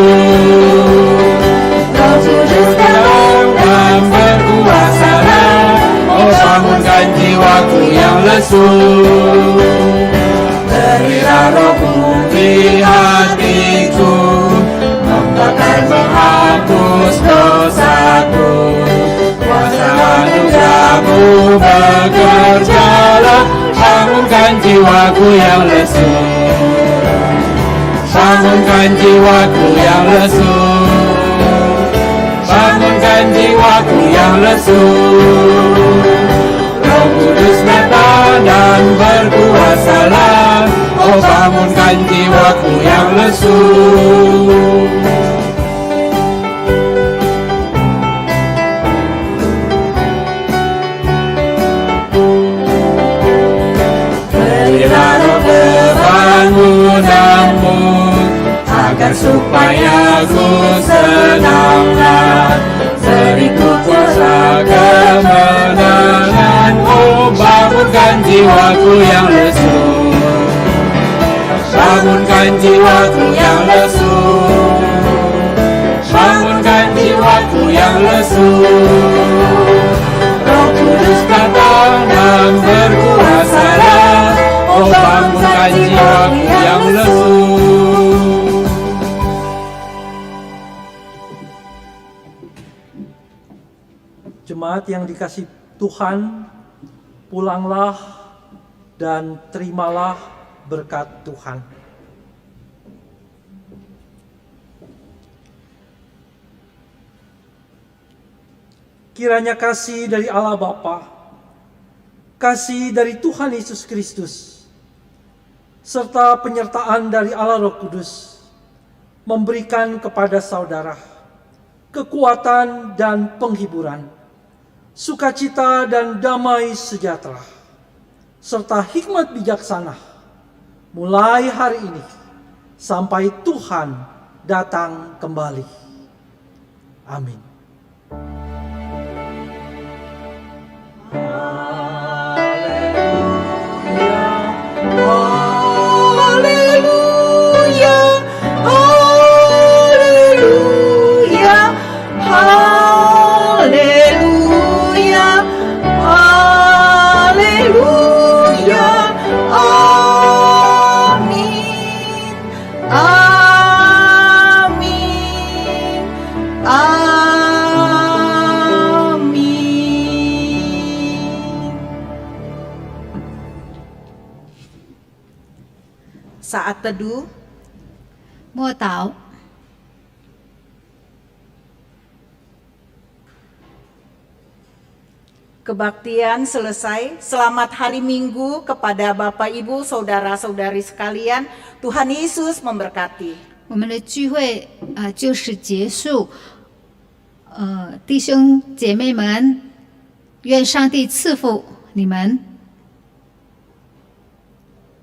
Roh Kudus datang dan berkuasalah, oh bangunkan jiwaku yang lesu. Berilah rohmu di hatiku, membakar menghapus dosaku. Kuasa anugerah-Mu bekerjalah, bangunkan jiwaku yang lesu. Bangunkan jiwaku yang lesu. Bangunkan jiwaku yang lesu. Roh Kudus datang dan berkuasalah, oh bangunkan jiwaku yang lesu. Berilah roh kebangunan-Mu, agar supaya ku senanglah. Beriku kuasa kemenangan, oh bangunkan jiwaku yang lesu. Bangunkan jiwaku yang lesu. Bangunkan jiwaku yang lesu. Roh Kudus datang dan berkuasalah, oh bangunkan jiwaku yang lesu. Jemaat yang dikasih Tuhan, pulanglah dan terimalah berkat Tuhan. Kiranya kasih dari Allah Bapa, kasih dari Tuhan Yesus Kristus, serta penyertaan dari Allah Roh Kudus memberikan kepada saudara kekuatan dan penghiburan, sukacita dan damai sejahtera, serta hikmat bijaksana mulai hari ini sampai Tuhan datang kembali. Amin. Saat teduh, 默祷。 kebaktian selesai. Selamat hari Minggu kepada Bapak Ibu, saudara-saudari sekalian. Tuhan Yesus memberkati. 我们的聚会就是结束。弟兄姐妹们，愿上帝赐福你们。